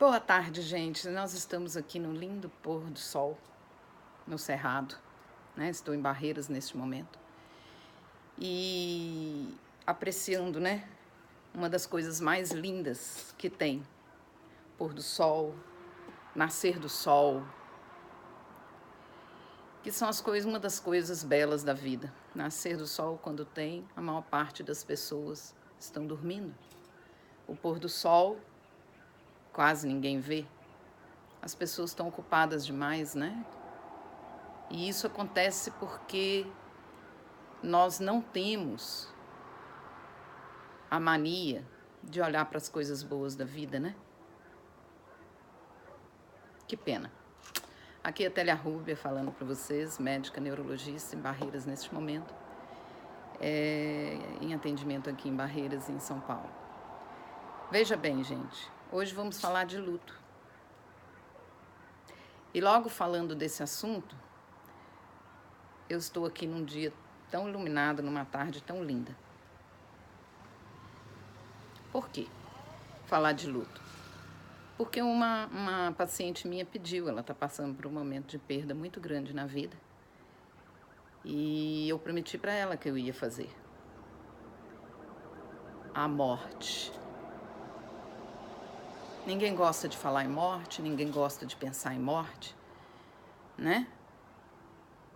Boa tarde, gente. Nós estamos aqui no lindo pôr do sol, no Cerrado, né? Estou em Barreiras neste momento. E apreciando, né? Uma das coisas mais lindas que tem. Pôr do sol, nascer do sol, que são uma das coisas belas da vida. Nascer do sol quando tem, a maior parte das pessoas estão dormindo. O pôr do sol, quase ninguém vê. As pessoas estão ocupadas demais, né? E isso acontece porque nós não temos a mania de olhar para as coisas boas da vida, né? Que pena. Aqui é a Télia Rúbia falando para vocês, médica neurologista em Barreiras neste momento, em atendimento aqui em Barreiras, em São Paulo. Veja bem, gente, hoje vamos falar de luto. E logo falando desse assunto, eu estou aqui num dia tão iluminado, numa tarde tão linda. Por quê falar de luto? Porque uma paciente minha pediu, ela está passando por um momento de perda muito grande na vida. E eu prometi para ela que eu ia fazer. A morte. Ninguém gosta de falar em morte, ninguém gosta de pensar em morte, né?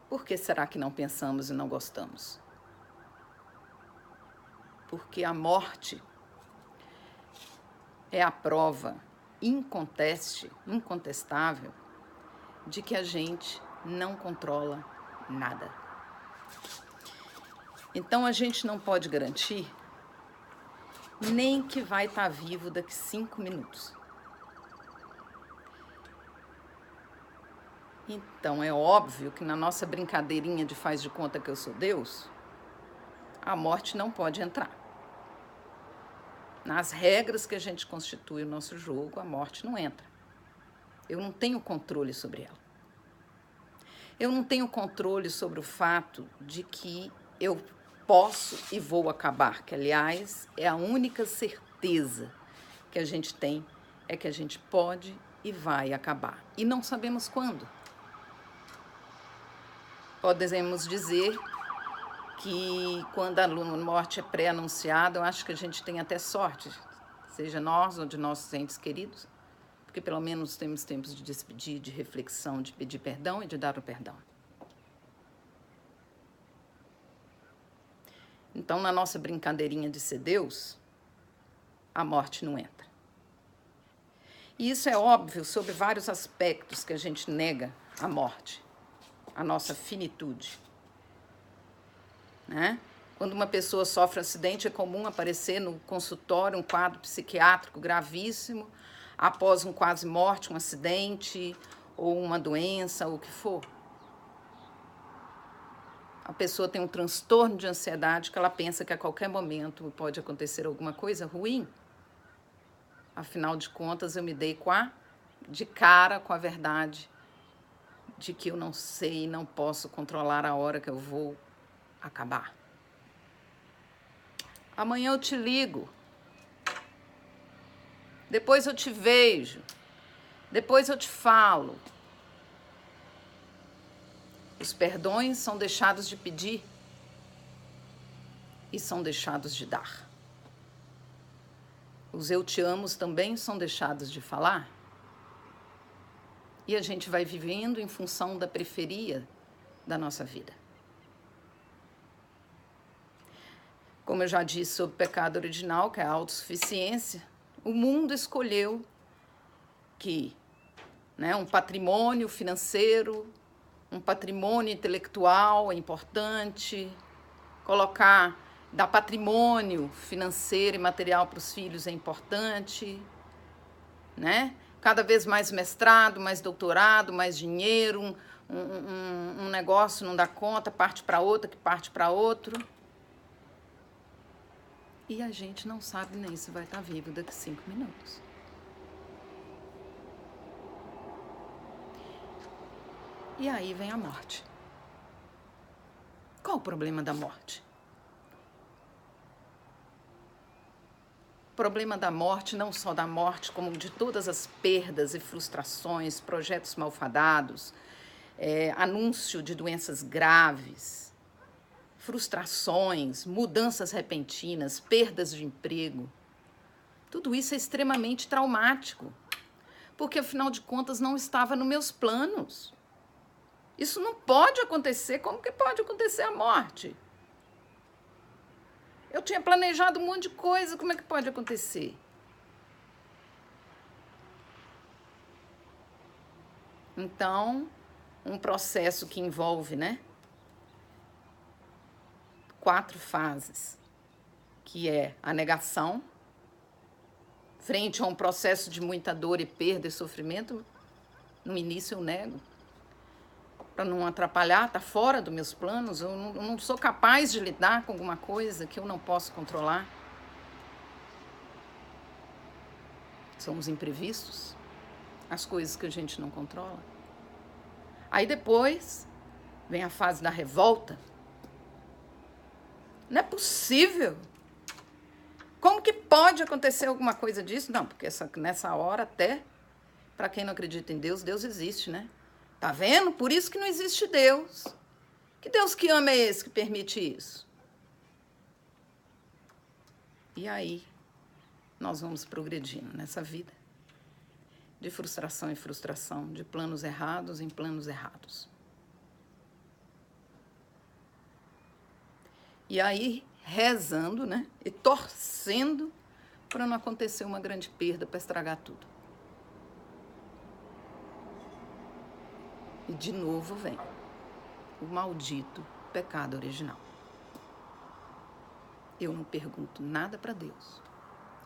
Por que será que não pensamos e não gostamos? Porque a morte é a prova incontestável, de que a gente não controla nada. Então a gente não pode garantir nem que vai estar vivo daqui 5 minutos. Então é óbvio que na nossa brincadeirinha de faz de conta que eu sou Deus, a morte não pode entrar. Nas regras que a gente constitui o nosso jogo, a morte não entra. Eu não tenho controle sobre ela. Eu não tenho controle sobre o fato de que eu posso e vou acabar, que, aliás, é a única certeza que a gente tem, é que a gente pode e vai acabar. E não sabemos quando. Podemos dizer que quando a morte é pré-anunciada, eu acho que a gente tem até sorte, seja nós ou de nossos entes queridos, porque pelo menos temos tempos de despedir, de reflexão, de pedir perdão e de dar o perdão. Então, na nossa brincadeirinha de ser Deus, a morte não entra. E isso é óbvio sobre vários aspectos que a gente nega a morte, a nossa finitude, né? Quando uma pessoa sofre um acidente, é comum aparecer no consultório um quadro psiquiátrico gravíssimo, após um quase morte, um acidente, ou uma doença, ou o que for. A pessoa tem um transtorno de ansiedade que ela pensa que a qualquer momento pode acontecer alguma coisa ruim. Afinal de contas, eu me dei de cara com a verdade de que eu não sei e não posso controlar a hora que eu vou acabar. Amanhã eu te ligo. Depois eu te vejo. Depois eu te falo. Os perdões são deixados de pedir e são deixados de dar. Os eu te amos também são deixados de falar. E a gente vai vivendo em função da periferia da nossa vida. Como eu já disse sobre o pecado original, que é a autossuficiência, o mundo escolheu que, né, um patrimônio financeiro, um patrimônio intelectual é importante, dar patrimônio financeiro e material para os filhos é importante, né? Cada vez mais mestrado, mais doutorado, mais dinheiro, um negócio não dá conta, parte para outra, que parte para outro. E a gente não sabe nem se vai estar vivo daqui 5 minutos. E aí vem a morte. Qual o problema da morte? problema da morte, não só da morte, como de todas as perdas e frustrações, projetos malfadados, anúncio de doenças graves, frustrações, mudanças repentinas, perdas de emprego. Tudo isso é extremamente traumático, porque, afinal de contas, não estava nos meus planos. Isso não pode acontecer. Como que pode acontecer a morte? Eu tinha planejado um monte de coisa, como é que pode acontecer? Então, um processo que envolve, 4 fases, que é a negação, frente a um processo de muita dor e perda e sofrimento. No início eu nego, para não atrapalhar, está fora dos meus planos, eu não sou capaz de lidar com alguma coisa que eu não posso controlar. São os imprevistos, as coisas que a gente não controla. Aí depois vem a fase da revolta. Não é possível. Como que pode acontecer alguma coisa disso? Não, porque nessa hora até, para quem não acredita em Deus, Deus existe, né? Tá vendo? Por isso que não existe Deus. Que Deus que ama é esse que permite isso? E aí, nós vamos progredindo nessa vida. De frustração em frustração, de planos errados em planos errados. E aí, rezando, e torcendo para não acontecer uma grande perda, para estragar tudo. E de novo vem o maldito pecado original. Eu não pergunto nada para Deus.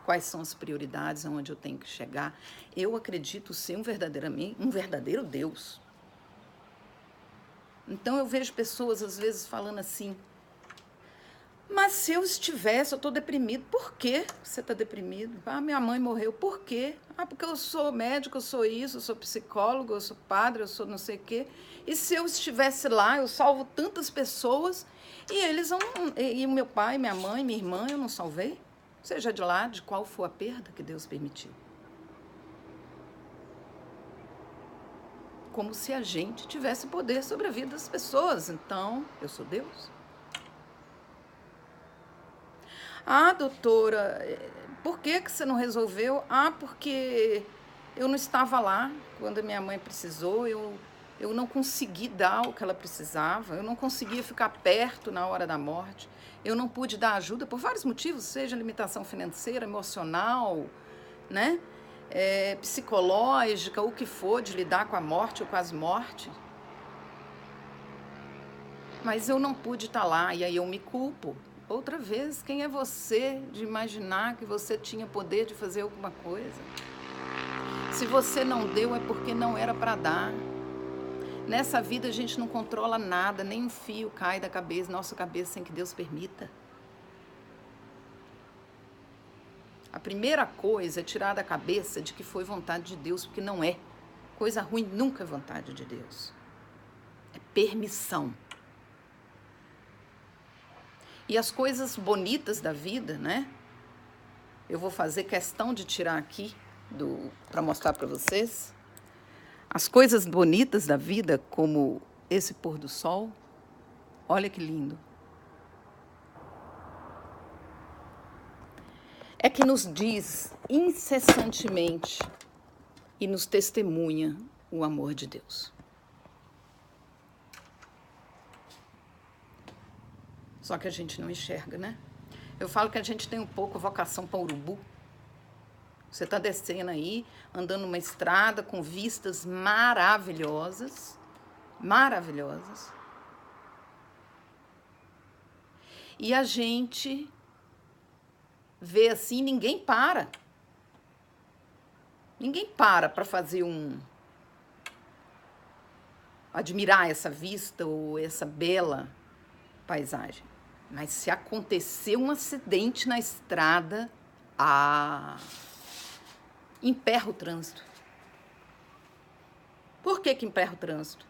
Quais são as prioridades, aonde eu tenho que chegar? Eu acredito ser um verdadeiro Deus. Então eu vejo pessoas às vezes falando assim: mas se eu estivesse, eu estou deprimido. Por que você está deprimido? Ah, minha mãe morreu. Por quê? Ah, porque eu sou médico, eu sou isso, eu sou psicólogo, eu sou padre, eu sou não sei o quê. E se eu estivesse lá, eu salvo tantas pessoas e eles vão... E meu pai, minha mãe, minha irmã, eu não salvei? Seja de lá, de qual for a perda que Deus permitiu. Como se a gente tivesse poder sobre a vida das pessoas. Então, eu sou Deus? Ah, doutora, por que você não resolveu? Ah, porque eu não estava lá quando a minha mãe precisou, eu não consegui dar o que ela precisava, eu não conseguia ficar perto na hora da morte, eu não pude dar ajuda por vários motivos, seja limitação financeira, emocional, psicológica, o que for, de lidar com a morte ou quase morte. Mas eu não pude estar lá, e aí eu me culpo. Outra vez, quem é você de imaginar que você tinha poder de fazer alguma coisa? Se você não deu, é porque não era para dar. Nessa vida a gente não controla nada, nem um fio cai da nossa cabeça sem que Deus permita. A primeira coisa é tirar da cabeça de que foi vontade de Deus, porque não é. Coisa ruim nunca é vontade de Deus. É permissão. E as coisas bonitas da vida, eu vou fazer questão de tirar aqui para mostrar para vocês. As coisas bonitas da vida, como esse pôr do sol, olha que lindo. É que nos diz incessantemente e nos testemunha o amor de Deus. Só que a gente não enxerga, Eu falo que a gente tem um pouco vocação para urubu. Você está descendo aí, andando numa estrada com vistas maravilhosas, maravilhosas. E a gente vê assim, ninguém para. Ninguém para fazer admirar essa vista ou essa bela paisagem. Mas se acontecer um acidente na estrada, emperra o trânsito. Por que emperra o trânsito?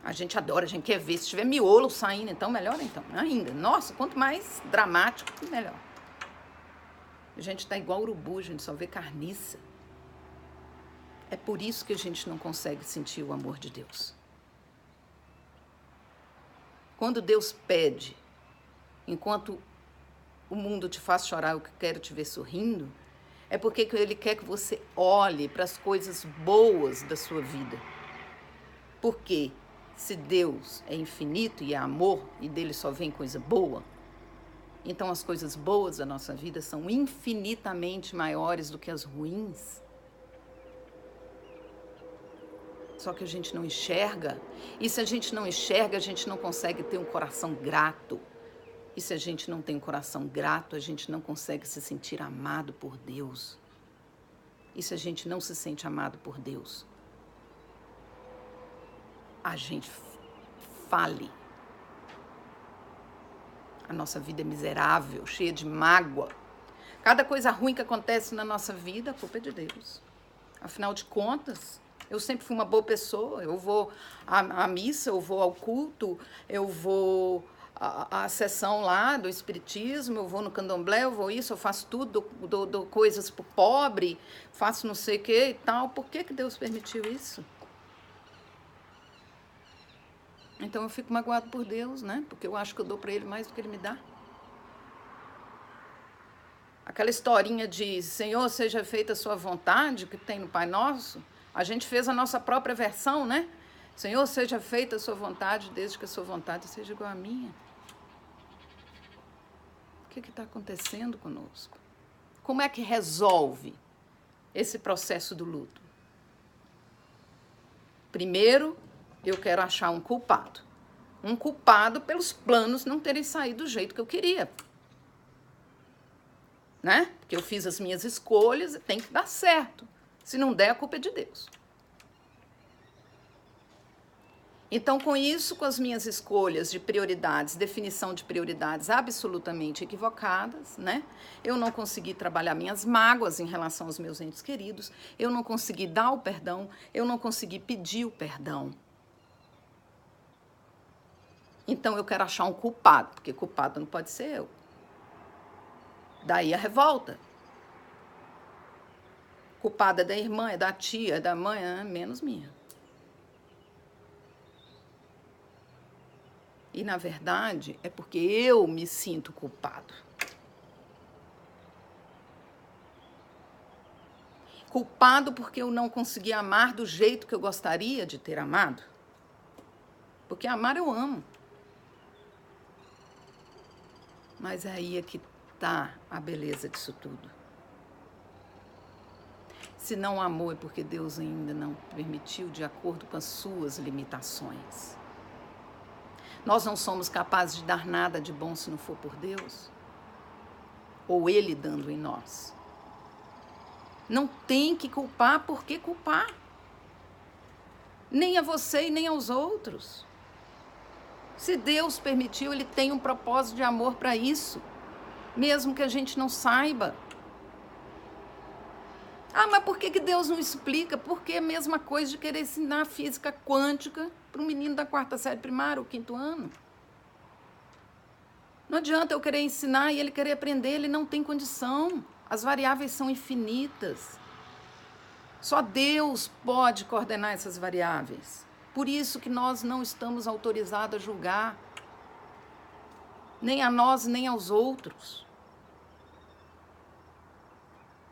A gente adora, a gente quer ver. Se tiver miolo saindo, então melhor então. Ainda. Nossa, quanto mais dramático, melhor. A gente está igual urubu, a gente só vê carniça. É por isso que a gente não consegue sentir o amor de Deus. Quando Deus pede, enquanto o mundo te faz chorar, eu quero te ver sorrindo, é porque Ele quer que você olhe para as coisas boas da sua vida. Porque se Deus é infinito e é amor, e dele só vem coisa boa, então as coisas boas da nossa vida são infinitamente maiores do que as ruins. Só que a gente não enxerga, e se a gente não enxerga, a gente não consegue ter um coração grato. E se a gente não tem um coração grato, a gente não consegue se sentir amado por Deus. E se a gente não se sente amado por Deus, a gente fale. A nossa vida é miserável, cheia de mágoa. Cada coisa ruim que acontece na nossa vida, a culpa é de Deus. Afinal de contas, eu sempre fui uma boa pessoa. Eu vou à missa, eu vou ao culto, eu vou à sessão lá do espiritismo, eu vou no candomblé, eu vou isso, eu faço tudo, dou coisas pro pobre, faço não sei o que e tal. Por que Deus permitiu isso? Então eu fico magoado por Deus, né? Porque eu acho que eu dou para Ele mais do que Ele me dá. Aquela historinha de Senhor, seja feita a sua vontade, que tem no Pai Nosso, a gente fez a nossa própria versão, né? Senhor, seja feita a sua vontade, desde que a sua vontade seja igual à minha. O que está acontecendo conosco? Como é que resolve esse processo do luto? Primeiro, eu quero achar um culpado. Um culpado pelos planos não terem saído do jeito que eu queria. Né? Porque eu fiz as minhas escolhas e tem que dar certo. Se não der, a culpa é de Deus. Então, com isso, com as minhas escolhas de prioridades, definição de prioridades absolutamente equivocadas, né? Eu não consegui trabalhar minhas mágoas em relação aos meus entes queridos, eu não consegui dar o perdão, eu não consegui pedir o perdão. Então, eu quero achar um culpado, porque culpado não pode ser eu. Daí a revolta. Culpada é da irmã, é da tia, é da mãe, menos minha. E, na verdade, é porque eu me sinto culpado. Culpado porque eu não consegui amar do jeito que eu gostaria de ter amado. Porque amar eu amo. Mas aí é que está a beleza disso tudo. Se não amou é porque Deus ainda não permitiu de acordo com as suas limitações. Nós não somos capazes de dar nada de bom se não for por Deus. Ou Ele dando em nós. Não tem que culpar, por que culpar? Nem a você e nem aos outros. Se Deus permitiu, Ele tem um propósito de amor para isso. Mesmo que a gente não saiba. Ah, mas por que Deus não explica? Porque é a mesma coisa de querer ensinar física quântica para um menino da 4ª série primária, ou 5º ano. Não adianta eu querer ensinar e ele querer aprender, ele não tem condição. As variáveis são infinitas. Só Deus pode coordenar essas variáveis. Por isso que nós não estamos autorizados a julgar. Nem a nós, nem aos outros.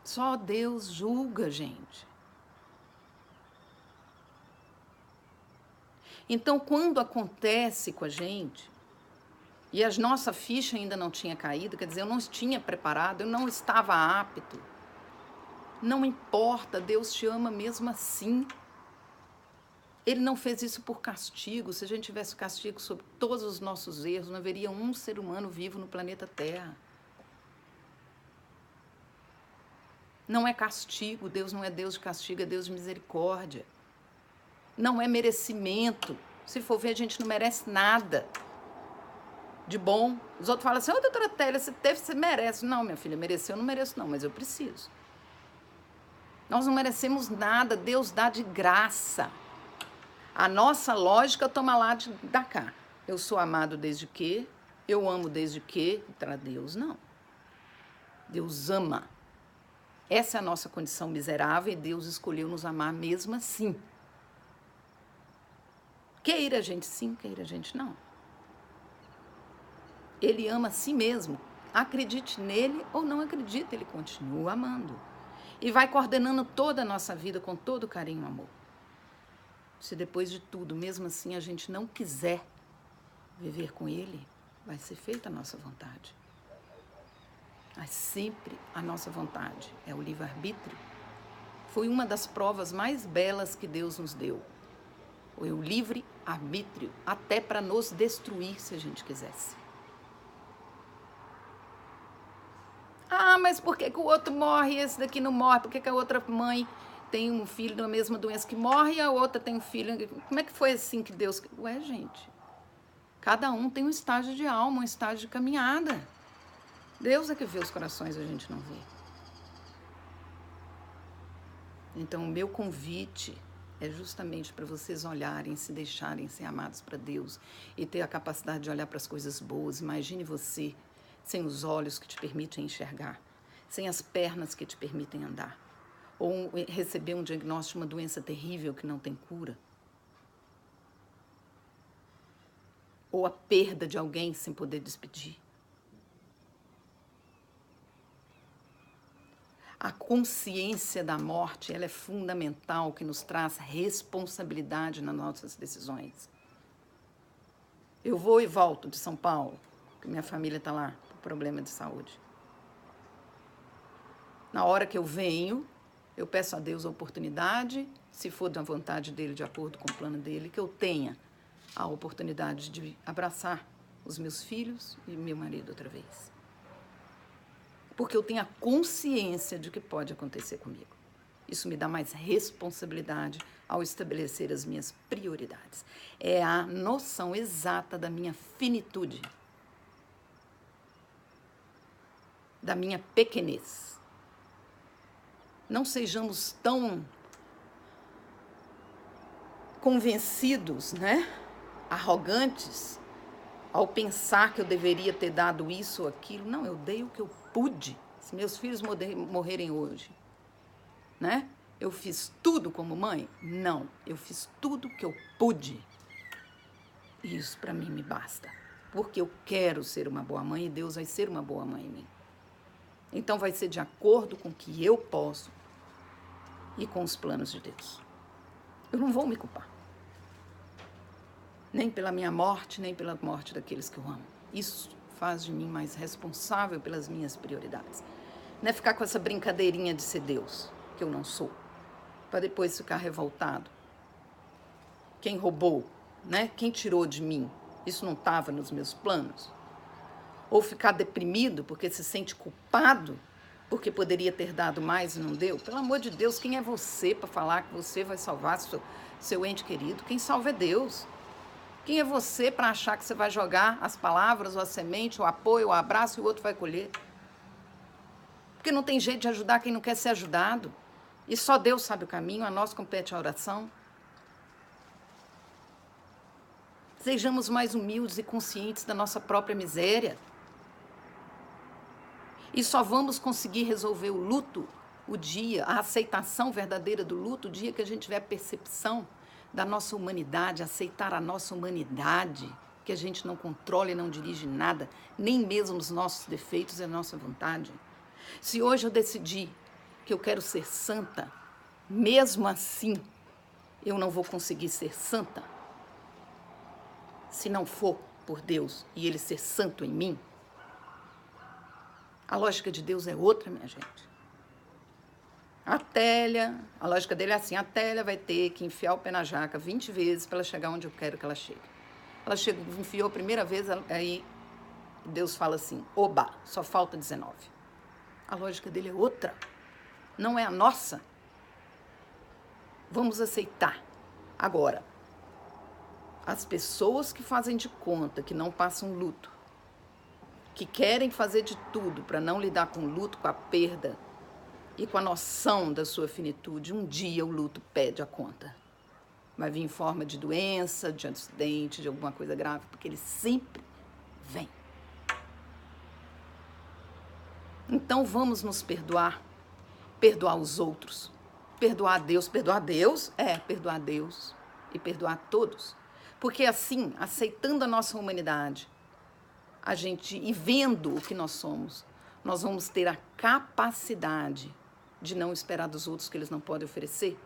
Só Deus julga, gente. Então, quando acontece com a gente, e a nossa ficha ainda não tinha caído, quer dizer, eu não tinha preparado, eu não estava apto. Não importa, Deus te ama mesmo assim. Ele não fez isso por castigo. Se a gente tivesse castigo sobre todos os nossos erros, não haveria um ser humano vivo no planeta Terra. Não é castigo, Deus não é Deus de castigo, é Deus de misericórdia. Não é merecimento. Se for ver, a gente não merece nada de bom. Os outros falam assim, doutora Télia, você merece. Não, minha filha, mereceu, eu não mereço não, mas eu preciso. Nós não merecemos nada, Deus dá de graça. A nossa lógica toma lá da cá. Eu sou amado desde que, eu amo desde que, para Deus não. Deus ama. Essa é a nossa condição miserável e Deus escolheu nos amar mesmo assim. Queira a gente sim, queira a gente não. Ele ama a si mesmo. Acredite nele ou não acredite, ele continua amando. E vai coordenando toda a nossa vida com todo carinho e amor. Se depois de tudo, mesmo assim, a gente não quiser viver com ele, vai ser feita a nossa vontade. Mas sempre a nossa vontade é o livre-arbítrio. Foi uma das provas mais belas que Deus nos deu. Foi o livre-arbítrio, até para nos destruir se a gente quisesse. Ah, mas por que o outro morre e esse daqui não morre? Por que a outra mãe tem um filho da mesma doença que morre e a outra tem um filho? Como é que foi assim que Deus... Ué, gente, cada um tem um estágio de alma, um estágio de caminhada. Deus é que vê os corações, a gente não vê. Então, o meu convite é justamente para vocês olharem, se deixarem ser amados para Deus e ter a capacidade de olhar para as coisas boas. Imagine você sem os olhos que te permitem enxergar, sem as pernas que te permitem andar, ou receber um diagnóstico de uma doença terrível que não tem cura, ou a perda de alguém sem poder despedir. A consciência da morte, ela é fundamental, que nos traz responsabilidade nas nossas decisões. Eu vou e volto de São Paulo, porque minha família está lá, por problema de saúde. Na hora que eu venho, eu peço a Deus a oportunidade, se for da vontade dele, de acordo com o plano dele, que eu tenha a oportunidade de abraçar os meus filhos e meu marido outra vez. Porque eu tenho a consciência de que pode acontecer comigo. Isso me dá mais responsabilidade ao estabelecer as minhas prioridades. É a noção exata da minha finitude, da minha pequenez. Não sejamos tão convencidos, né? Arrogantes, ao pensar que eu deveria ter dado isso ou aquilo. Não, eu dei o que eu pude. Se meus filhos morrerem hoje, né? Eu fiz tudo como mãe? Não, eu fiz tudo que eu pude. E isso para mim me basta. Porque eu quero ser uma boa mãe e Deus vai ser uma boa mãe em mim. Então vai ser de acordo com o que eu posso e com os planos de Deus. Eu não vou me culpar. Nem pela minha morte, nem pela morte daqueles que eu amo. Isso faz de mim mais responsável pelas minhas prioridades. Não é ficar com essa brincadeirinha de ser Deus, que eu não sou, para depois ficar revoltado. Quem roubou, né? Quem tirou de mim? Isso não estava nos meus planos? Ou ficar deprimido porque se sente culpado porque poderia ter dado mais e não deu? Pelo amor de Deus, quem é você para falar que você vai salvar seu ente querido? Quem salva é Deus. Quem é você para achar que você vai jogar as palavras, ou a semente, o apoio, o abraço e o outro vai colher? Porque não tem jeito de ajudar quem não quer ser ajudado. E só Deus sabe o caminho, a nós compete a oração. Sejamos mais humildes e conscientes da nossa própria miséria. E só vamos conseguir resolver o luto, o dia, a aceitação verdadeira do luto, o dia que a gente tiver a percepção da nossa humanidade, aceitar a nossa humanidade, que a gente não controla e não dirige nada, nem mesmo os nossos defeitos e a nossa vontade. Se hoje eu decidir que eu quero ser santa, mesmo assim, eu não vou conseguir ser santa, se não for por Deus e Ele ser santo em mim. A lógica de Deus é outra, minha gente. A lógica dele é assim, a Télia vai ter que enfiar o pé na jaca 20 vezes para ela chegar onde eu quero que ela chegue. Ela enfiou a primeira vez, aí Deus fala assim, oba, só falta 19. A lógica dele é outra, não é a nossa. Vamos aceitar. Agora, as pessoas que fazem de conta que não passam luto, que querem fazer de tudo para não lidar com o luto, com a perda e com a noção da sua finitude, um dia o luto pede a conta. Vai vir em forma de doença, de acidente, de alguma coisa grave, porque ele sempre vem. Então vamos nos perdoar, perdoar os outros, perdoar a Deus. Perdoar a Deus? Perdoar a Deus e perdoar a todos. Porque assim, aceitando a nossa humanidade, a gente e vendo o que nós somos, nós vamos ter a capacidade de não esperar dos outros que eles não podem oferecer.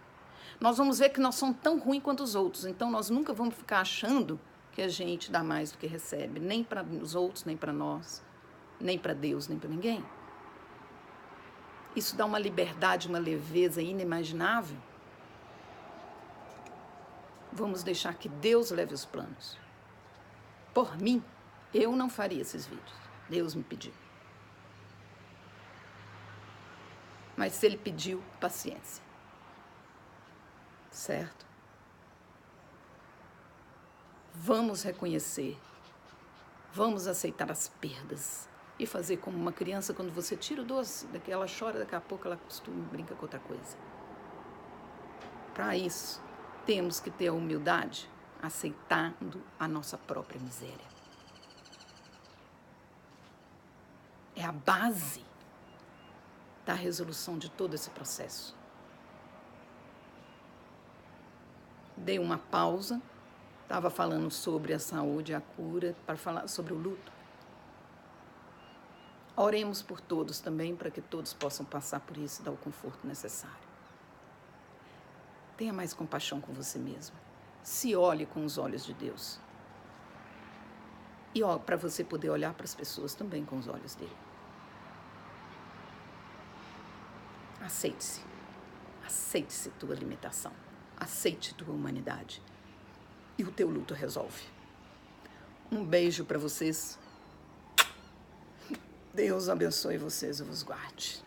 Nós vamos ver que nós somos tão ruins quanto os outros, então nós nunca vamos ficar achando que a gente dá mais do que recebe, nem para os outros, nem para nós, nem para Deus, nem para ninguém. Isso dá uma liberdade, uma leveza inimaginável. Vamos deixar que Deus leve os planos. Por mim, eu não faria esses vídeos. Deus me pediu. Mas se Ele pediu, paciência. Certo? Vamos reconhecer. Vamos aceitar as perdas. E fazer como uma criança, quando você tira o doce, ela chora, daqui a pouco ela acostuma e brinca com outra coisa. Para isso, temos que ter a humildade, aceitando a nossa própria miséria. É a base da resolução de todo esse processo. Dei uma pausa, estava falando sobre a saúde e a cura, para falar sobre o luto. Oremos por todos também, para que todos possam passar por isso e dar o conforto necessário. Tenha mais compaixão com você mesmo. Se olhe com os olhos de Deus. E para você poder olhar para as pessoas também com os olhos dele. Aceite-se. Aceite-se tua limitação. Aceite tua humanidade. E o teu luto resolve. Um beijo para vocês. Deus abençoe vocês e vos guarde.